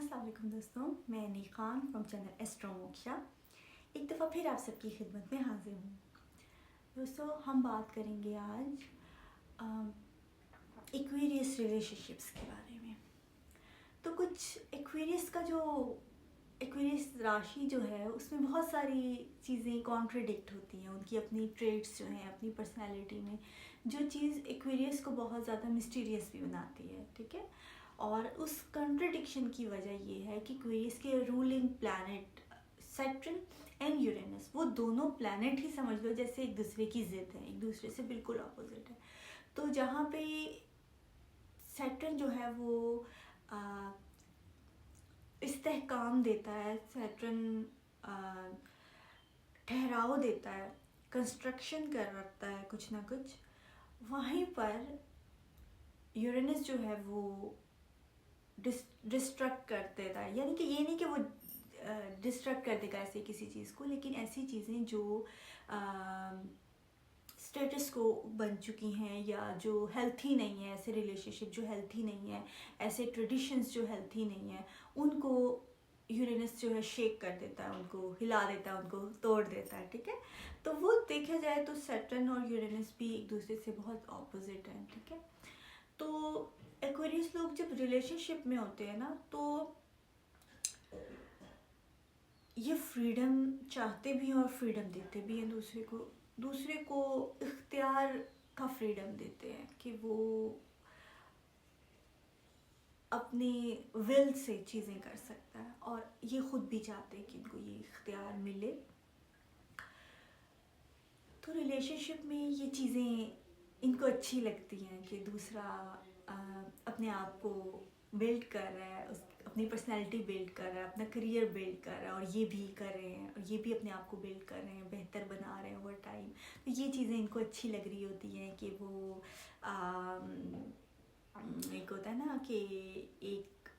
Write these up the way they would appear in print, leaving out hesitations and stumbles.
अस्सलाम वालेकुम दोस्तों, मैं नी Khan from channel Astro Moksha एक दफ़ा फिर आप सबकी खिदमत में हाजिर हूँ। दोस्तों, हम बात करेंगे आज एक्वेरियस रिलेशनशिप्स के बारे में। तो कुछ एक्वेरियस राशि जो है उसमें बहुत सारी चीज़ें कॉन्ट्रडिक्ट होती हैं। उनकी अपनी ट्रेट्स जो हैं, अपनी पर्सनैलिटी में जो चीज़ एक्वेरियस को बहुत ज़्यादा मिस्टीरियस भी बनाती है, ठीक है। और उस कॉन्ट्रडिक्शन की वजह ये है कि एक्वेरियस के ruling planet Saturn and Uranus, वो दोनों प्लैनेट ही समझ लो जैसे एक दूसरे की ज़िद है, एक दूसरे से बिल्कुल अपोजिट है। तो जहाँ पे सैटर्न जो है वो इस्तेहकाम देता है, सैटर्न ठहराव देता है, कंस्ट्रक्शन कर रखता है कुछ ना कुछ, वहीं पर यूरेनस जो है वो डिस्ट्रक्ट कर देता है। यानी कि ये नहीं कि वो डिस्ट्रक्ट कर देगा ऐसे किसी चीज़ को, लेकिन ऐसी चीज़ें जो स्टेटस को बन चुकी हैं या जो हेल्थी नहीं है, ऐसे रिलेशनशिप जो हेल्थी नहीं है, ऐसे ट्रेडिशंस जो हेल्थी नहीं है, उनको यूरेनस जो है शेक कर देता है, उनको हिला देता है, उनको तोड़ देता है, ठीक है। तो वो देखा जाए तो सैटर्न और यूरेनस भी एक दूसरे से बहुत ऑपोजिट हैं, ठीक है। तो एक्वेरियस लोग जब रिलेशनशिप में होते हैं ना, तो ये फ्रीडम चाहते भी हैं और फ्रीडम देते भी हैं दूसरे को इख्तियार का फ्रीडम देते हैं कि वो अपनी विल से चीज़ें कर सकता है, और ये खुद भी चाहते हैं कि इनको ये इख्तियार मिले। तो रिलेशनशिप में ये चीज़ें इनको अच्छी लगती हैं कि दूसरा अपने आप को बिल्ड कर रहा है, अपनी पर्सनैलिटी बिल्ड कर रहा है, अपना करियर बिल्ड कर रहा है, और ये भी कर रहे हैं, और ये भी अपने आप को बिल्ड कर रहे हैं, बेहतर बना रहे हैं ओवर टाइम। तो ये चीज़ें इनको अच्छी लग रही होती हैं कि वो एक होता है ना कि एक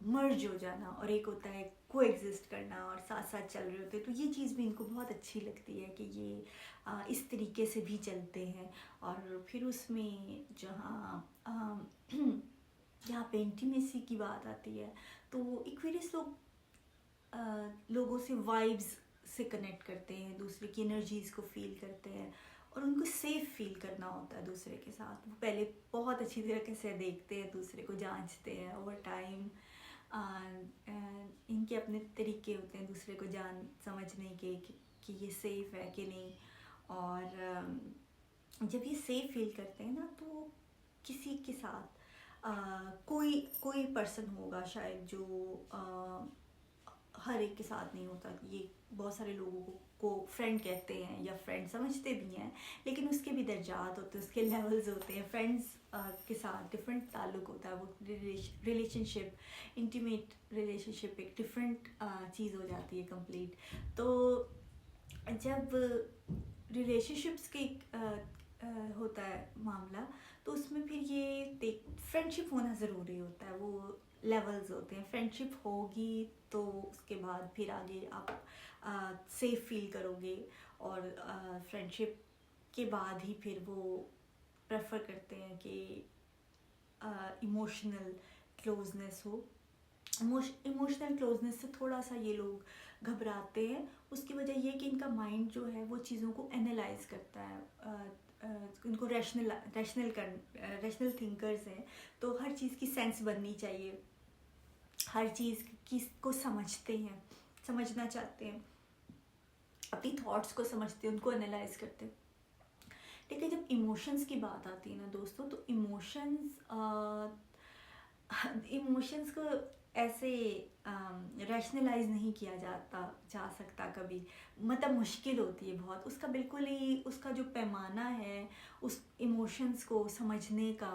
मर्ज हो जाना, और एक होता है को एग्जिस्ट करना और साथ साथ चल रहे होते हैं। तो ये चीज़ भी इनको बहुत अच्छी लगती है कि ये इस तरीके से भी चलते हैं। और फिर उसमें जहाँ पे इंटीमेसी की बात आती है, तो एक्वेरियस लोगों से वाइब्स से कनेक्ट करते हैं, दूसरे की एनर्जीज़ को फील करते हैं, और उनको सेफ फील करना होता है दूसरे के साथ। वो पहले बहुत अच्छी तरीके से देखते हैं, दूसरे को जांचते हैं ओवर टाइम। इनके अपने तरीके होते हैं दूसरे को समझने के कि ये सेफ़ है कि नहीं। और जब ये सेफ़ फील करते हैं ना, तो किसी के साथ कोई पर्सन होगा शायद जो हर एक के साथ नहीं होता। ये बहुत सारे लोगों को फ्रेंड कहते हैं या फ्रेंड समझते भी हैं, लेकिन उसके भी दर्जात होते हैं, उसके लेवल्स होते हैं। फ्रेंड्स के साथ डिफरेंट ताल्लुक़ होता है, वो रिलेशनशिप, इंटीमेट रिलेशनशिप एक डिफरेंट चीज़ हो जाती है कंप्लीट। तो जब रिलेशनशिप्स के होता है मामला, तो उसमें फिर ये फ्रेंडशिप होना ज़रूरी होता है। वो लेवल्स होते हैं, फ्रेंडशिप होगी तो उसके बाद फिर आगे आप सेफ फील करोगे, और फ्रेंडशिप के बाद ही फिर वो प्रेफर करते हैं कि इमोशनल क्लोजनेस हो। इमोशनल क्लोजनेस से थोड़ा सा ये लोग घबराते हैं। उसकी वजह ये कि इनका माइंड जो है वो चीज़ों को एनालाइज करता है। इनको रैशनल थिंकर्स हैं, तो हर चीज़ की सेंस बननी चाहिए, हर चीज़ को समझते हैं, समझना चाहते हैं, अपनी थॉट्स को समझते हैं, उनको एनालाइज करते हैं। लेकिन जब इमोशंस की बात आती है ना दोस्तों, तो इमोशंस को ऐसे रैशनलाइज नहीं किया जा सकता कभी, मतलब मुश्किल होती है बहुत। उसका बिल्कुल ही उसका जो पैमाना है उस इमोशंस को समझने का,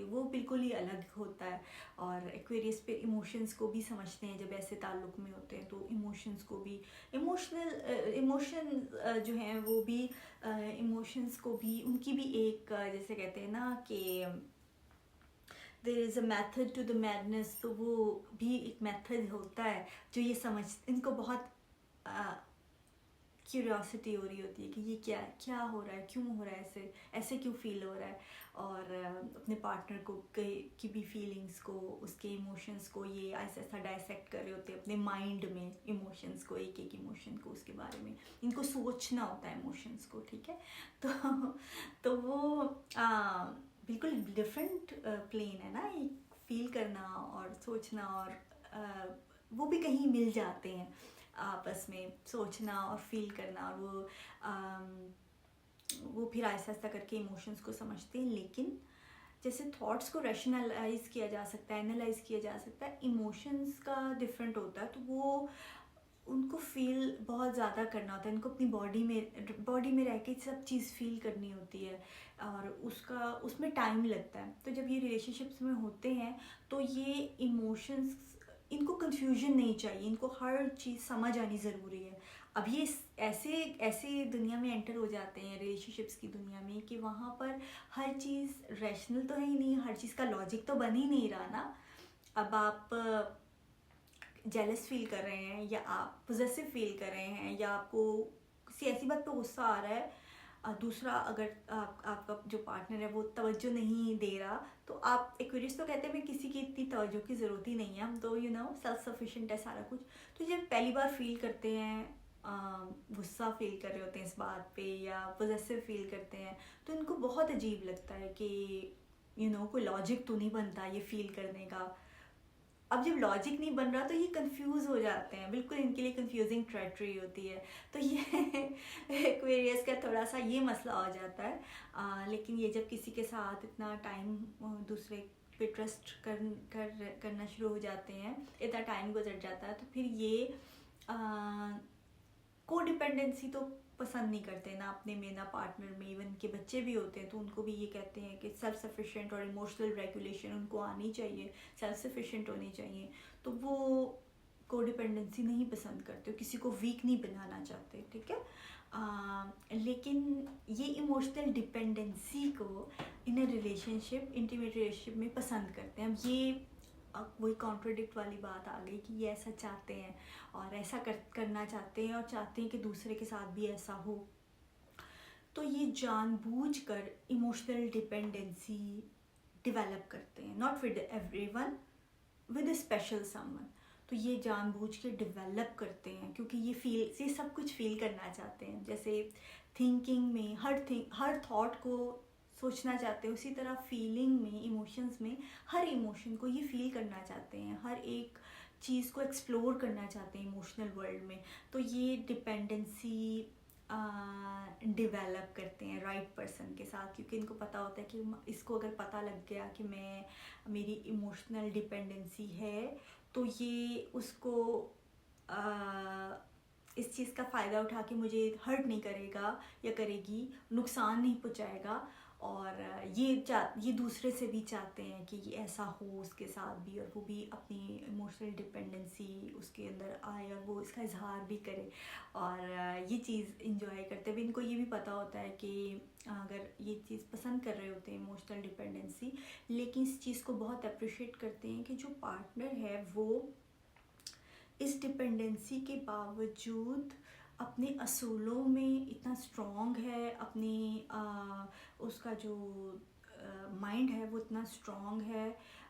वो बिल्कुल ही अलग होता है। और एक्वेरियस पे इमोशंस को भी समझते हैं जब ऐसे ताल्लुक़ में होते हैं, तो इमोशंस को भी इमोशन जो हैं वो भी इमोशंस को भी उनकी भी एक जैसे कहते हैं ना कि there is a method to the madness, तो वो भी एक मेथड होता है जो ये इनको बहुत क्यूरियोसिटी हो रही होती है कि ये क्या हो रहा है, क्यों हो रहा है, ऐसे ऐसे क्यों फील हो रहा है, और अपने पार्टनर को की भी फीलिंग्स को, उसके इमोशंस को ये ऐसा ऐसा डाइसेक्ट कर रहे होते हैं अपने माइंड में, इमोशंस को, एक एक इमोशन को, उसके बारे में इनको सोचना होता है इमोशंस को, ठीक है। तो वो बिल्कुल डिफरेंट प्लेन है ना, एक फील करना और सोचना, और वो भी कहीं मिल जाते हैं आपस में, सोचना और फील करना, और वो फिर आहिस्ता आहिस्ता करके इमोशंस को समझते हैं। लेकिन जैसे थॉट्स को रैशनलाइज किया जा सकता है, एनालाइज किया जा सकता है, इमोशंस का डिफरेंट होता है, तो वो उनको फील बहुत ज़्यादा करना होता है, इनको अपनी बॉडी में रह के सब चीज़ फील करनी होती है, और उसमें टाइम लगता है। तो जब ये रिलेशनशिप्स में होते हैं तो ये इमोशंस, इनको कंफ्यूजन नहीं चाहिए, इनको हर चीज़ समझ आनी ज़रूरी है। अब ये ऐसे दुनिया में एंटर हो जाते हैं, रिलेशनशिप्स की दुनिया में, कि वहाँ पर हर चीज़ रैशनल तो है ही नहीं, हर चीज़ का लॉजिक तो बन ही नहीं रहा ना। अब आप जेलस फील कर रहे हैं, या आप पोजेसिव फील कर रहे हैं, या आपको किसी ऐसी बात पे गुस्सा आ रहा है, दूसरा अगर आपका जो पार्टनर है वो तवज्जो नहीं दे रहा, तो आप, एक्वेरियस तो कहते हैं मैं किसी की इतनी तवज्जो की ज़रूरत ही नहीं है, हम तो सेल्फ सफिशिएंट है सारा कुछ। तो जब पहली बार फील करते हैं, गुस्सा फील कर रहे होते हैं इस बात पे, या पोजेसिव फील करते हैं, तो इनको बहुत अजीब लगता है कि कोई लॉजिक तो नहीं बनता ये फील करने का। अब जब लॉजिक नहीं बन रहा तो ये कंफ्यूज हो जाते हैं, बिल्कुल इनके लिए कंफ्यूजिंग टेरिटरी होती है। तो ये एक्वेरियस का थोड़ा सा ये मसला हो जाता है। लेकिन ये जब किसी के साथ इतना टाइम दूसरे पे ट्रस्ट करना शुरू हो जाते हैं, इतना टाइम गुजर जाता है, तो फिर ये को डिपेंडेंसी तो पसंद नहीं करते ना अपने में, ना पार्टनर में। इवन के बच्चे भी होते हैं तो उनको भी ये कहते हैं कि सेल्फ सफिशिएंट और इमोशनल रेगुलेशन उनको आनी चाहिए, सेल्फ सफिशिएंट होनी चाहिए। तो वो को डिपेंडेंसी नहीं पसंद करते, किसी को वीक नहीं बनाना चाहते, ठीक है। लेकिन ये इमोशनल डिपेंडेंसी को इन अ रिलेशनशिप, इंटीमेट रिलेशनशिप में पसंद करते हैं। अब ये वही कॉन्ट्रडिक्ट वाली बात आ गई कि ये ऐसा चाहते हैं और ऐसा करना चाहते हैं, और चाहते हैं कि दूसरे के साथ भी ऐसा हो। तो ये जानबूझकर इमोशनल डिपेंडेंसी डेवलप करते हैं, not with everyone, with special someone. तो ये जानबूझ के डेवलप करते हैं क्योंकि ये सब कुछ फील करना चाहते हैं। जैसे थिंकिंग में हर थॉट को सोचना चाहते हैं, उसी तरह फीलिंग में, इमोशंस में हर इमोशन को ये फील करना चाहते हैं, हर एक चीज़ को एक्सप्लोर करना चाहते हैं इमोशनल वर्ल्ड में। तो ये डिपेंडेंसी डेवलप करते हैं राइट पर्सन के साथ, क्योंकि इनको पता होता है कि इसको अगर पता लग गया कि मेरी इमोशनल डिपेंडेंसी है, तो ये उसको इस चीज़ का फ़ायदा उठा के मुझे हर्ट नहीं करेगा या करेगी, नुकसान नहीं पहुँचाएगा। और ये दूसरे से भी चाहते हैं कि ये ऐसा हो उसके साथ भी, और वो भी अपनी इमोशनल डिपेंडेंसी उसके अंदर आए और वो इसका इजहार भी करे, और ये चीज़ इंजॉय करते हुए। इनको ये भी पता होता है कि अगर ये चीज़ पसंद कर रहे होते हैं इमोशनल डिपेंडेंसी, लेकिन इस चीज़ को बहुत अप्रिशिएट करते हैं कि जो पार्टनर है वो इस डिपेंडेंसी के बावजूद अपने असूलों में इतना स्ट्रॉन्ग है, अपनी उसका जो माइंड है वो इतना स्ट्रॉन्ग है,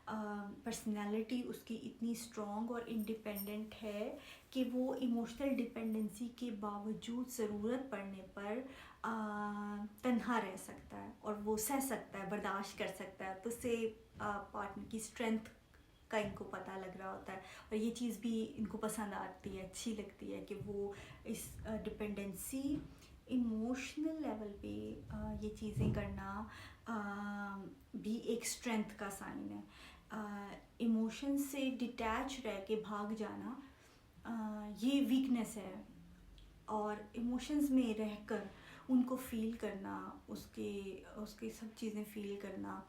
पर्सनैलिटी उसकी इतनी स्ट्रॉन्ग और इंडिपेंडेंट है कि वो इमोशनल डिपेंडेंसी के बावजूद ज़रूरत पड़ने पर तन्हा रह सकता है, और वो सह सकता है, बर्दाश्त कर सकता है। तो उससे पार्टनर की स्ट्रेंथ का इनको पता लग रहा होता है, और ये चीज़ भी इनको पसंद आती है, अच्छी लगती है कि वो इस डिपेंडेंसी इमोशनल लेवल पे ये चीज़ें करना भी एक स्ट्रेंथ का साइन है। इमोशन से डिटैच रह के भाग जाना ये वीकनेस है, और इमोशंस में रहकर उनको फील करना, उसके सब चीज़ें फील करना,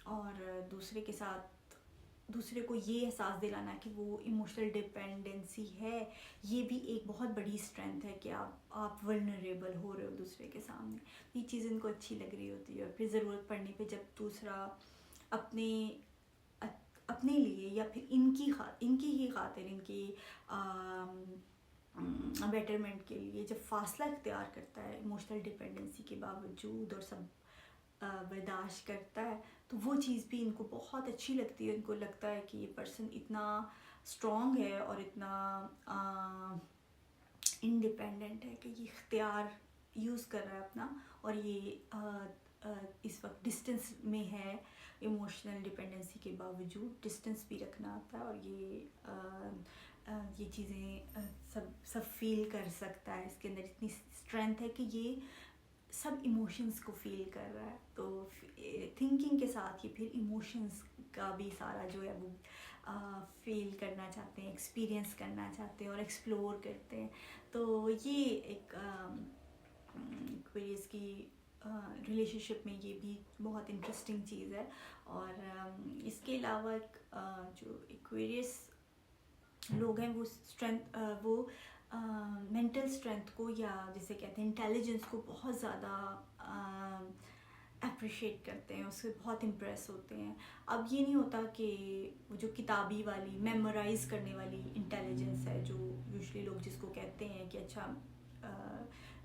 और दूसरे को ये एहसास दिलाना कि वो इमोशनल डिपेंडेंसी है, ये भी एक बहुत बड़ी स्ट्रेंथ है कि आप वल्नरेबल हो रहे हो दूसरे के सामने। ये चीज़ इनको अच्छी लग रही होती है, और फिर ज़रूरत पड़ने पे जब दूसरा अपने लिए या फिर इनकी ही खातिर, इनकी بیٹرمنٹ کے لیے جب فاصلہ اختیار کرتا ہے ایموشنل ڈپینڈنسی کے باوجود اور سب برداشت کرتا ہے، تو وہ چیز بھی ان کو بہت اچھی لگتی ہے. ان کو لگتا ہے کہ یہ پرسن اتنا اسٹرانگ ہے اور اتنا انڈیپینڈنٹ ہے کہ یہ اختیار یوز کر رہا ہے اپنا، اور یہ اس وقت ڈسٹینس میں ہے. ایموشنل ڈپینڈنسی کے باوجود ڈسٹینس بھی رکھنا آتا ہے، اور یہ چیزیں سب فیل کر سکتا ہے. اس کے اندر اتنی اسٹرینتھ ہے کہ یہ سب ایموشنس کو فیل کر رہا ہے. تو تھنکنگ کے ساتھ یہ پھر ایموشنس کا بھی سارا جو ہے وہ فیل کرنا چاہتے ہیں، ایکسپیرئنس کرنا چاہتے ہیں اور ایکسپلور کرتے ہیں. تو یہ ایک ایکویریس کی ریلیشن شپ میں یہ بھی بہت انٹرسٹنگ چیز ہے. اور اس کے علاوہ جو ایکویریس لوگ ہیں وہ مینٹل اسٹرینتھ کو، یا جسے کہتے ہیں انٹیلیجنس کو، بہت زیادہ اپریشیٹ کرتے ہیں، اس سے بہت امپریس ہوتے ہیں. اب یہ نہیں ہوتا کہ وہ جو کتابی والی میمورائز کرنے والی انٹیلیجنس ہے جو یوزلی لوگ جس کو کہتے ہیں کہ اچھا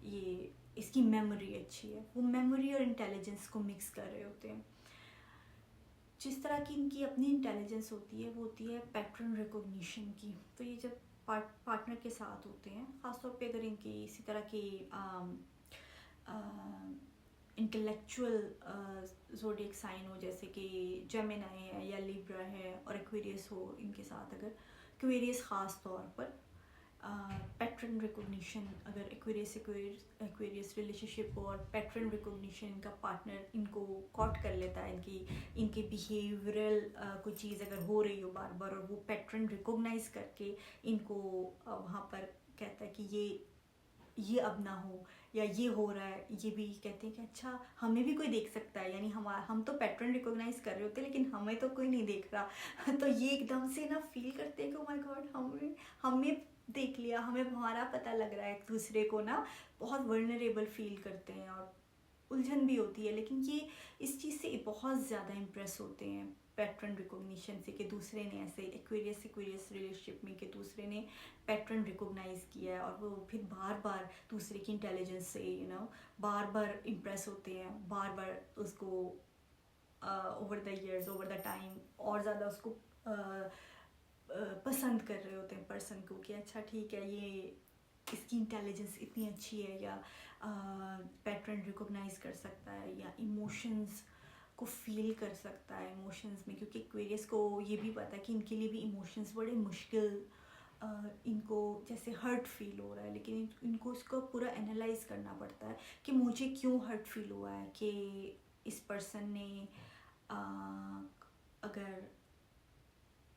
یہ اس کی میموری اچھی ہے، وہ میموری اور انٹیلیجنس کو مکس کر رہے ہوتے ہیں. جس طرح کی ان کی اپنی انٹیلیجنس ہوتی ہے وہ ہوتی ہے پیٹرن ریکوگنیشن کی. تو یہ جب پارٹنر کے ساتھ ہوتے ہیں، خاص طور پہ اگر ان کی اسی طرح کی انٹلیکچوئل زوڈیک سائن ہو، جیسے کہ جیمینائی ہے یا لیبرا ہے، اور ایکویریس ہو ان کے ساتھ، اگر ایکویریس خاص طور پر پیٹرن ریکوگنیشن، اگر ایکویریس ریلیشن شپ اور پیٹرن ریکوگنیشن ان کا پارٹنر ان کو کاٹ کر لیتا ہے، ان کی بیہیورل کوئی چیز اگر ہو رہی ہو بار بار، اور وہ پیٹرن ریکوگنائز کر کے ان کو وہاں پر کہتا ہے کہ یہ اب نہ ہو، یا یہ ہو رہا ہے، یہ بھی کہتے ہیں کہ اچھا ہمیں بھی کوئی دیکھ سکتا ہے. یعنی ہم تو پیٹرن ریکوگنائز کر رہے ہوتے ہیں لیکن ہمیں تو کوئی نہیں دیکھ رہا. تو یہ ایک دم سے نا فیل کرتے ہیں کہ او مائی گاڈ ہمیں دیکھ لیا، ہمیں ہمارا پتہ لگ رہا ہے. ایک دوسرے کو نا بہت ورنریبل فیل کرتے ہیں اور الجھن بھی ہوتی ہے. لیکن یہ اس چیز سے بہت زیادہ امپریس ہوتے ہیں پیٹرن ریکوگنیشن سے، کہ دوسرے نے ایسے ایکویریس ریلیشن شپ میں کہ دوسرے نے پیٹرن ریکوگنائز کیا ہے، اور وہ پھر بار بار دوسرے کی انٹیلیجنس سے بار بار امپریس ہوتے ہیں، بار بار اس کو over the years, over the time اور زیادہ اس کو پسند کر رہے ہوتے ہیں پرسن کو، کہ اچھا ٹھیک ہے یہ اس کی انٹیلیجنس اتنی اچھی ہے، یا پیٹرن ریکوگنائز کر سکتا ہے، یا ایموشنز کو فیل کر سکتا ہے ایموشنز میں. کیونکہ ایکویریس کو یہ بھی پتا ہے کہ ان کے لیے بھی ایموشنز بڑے مشکل، ان کو جیسے ہرٹ فیل ہو رہا ہے لیکن ان کو اس کو پورا انالائز کرنا پڑتا ہے کہ مجھے کیوں ہرٹ فیل ہوا ہے، کہ اس پرسن نے اگر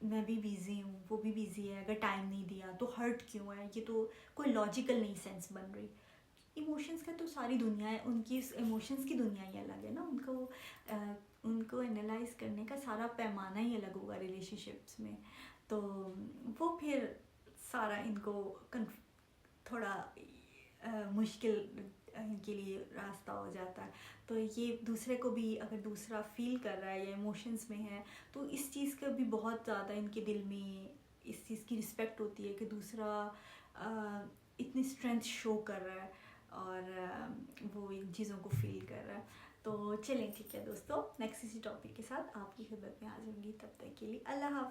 میں بھی بیزی ہوں، وہ بھی بیزی ہے، اگر ٹائم نہیں دیا تو ہرٹ کیوں ہے. یہ تو کوئی لاجیکل نہیں سینس بن رہی. ایموشنس کا تو ساری دنیا ہے، ان کی ایموشنس کی دنیا ہی الگ ہے نا. ان کو انالائز کرنے کا سارا پیمانہ ہی الگ ہوگا ریلیشن شپس میں. تو وہ پھر سارا ان کو تھوڑا مشکل ان کے لیے راستہ ہو جاتا ہے. تو یہ دوسرے کو بھی اگر دوسرا فیل کر رہا ہے یا ایموشنس میں ہے تو اس چیز کا بھی بہت زیادہ ان کے دل میں اس چیز کی رسپیکٹ ہوتی ہے کہ دوسرا اتنی اسٹرینتھ شو کر رہا ہے اور وہ ان چیزوں کو فیل کر رہا ہے. تو چلیں ٹھیک ہے دوستو، نیکسٹ اسی ٹاپک کے ساتھ آپ کی خدمت میں حاضر ہوں گی. تب تک کے لیے اللہ حافظ.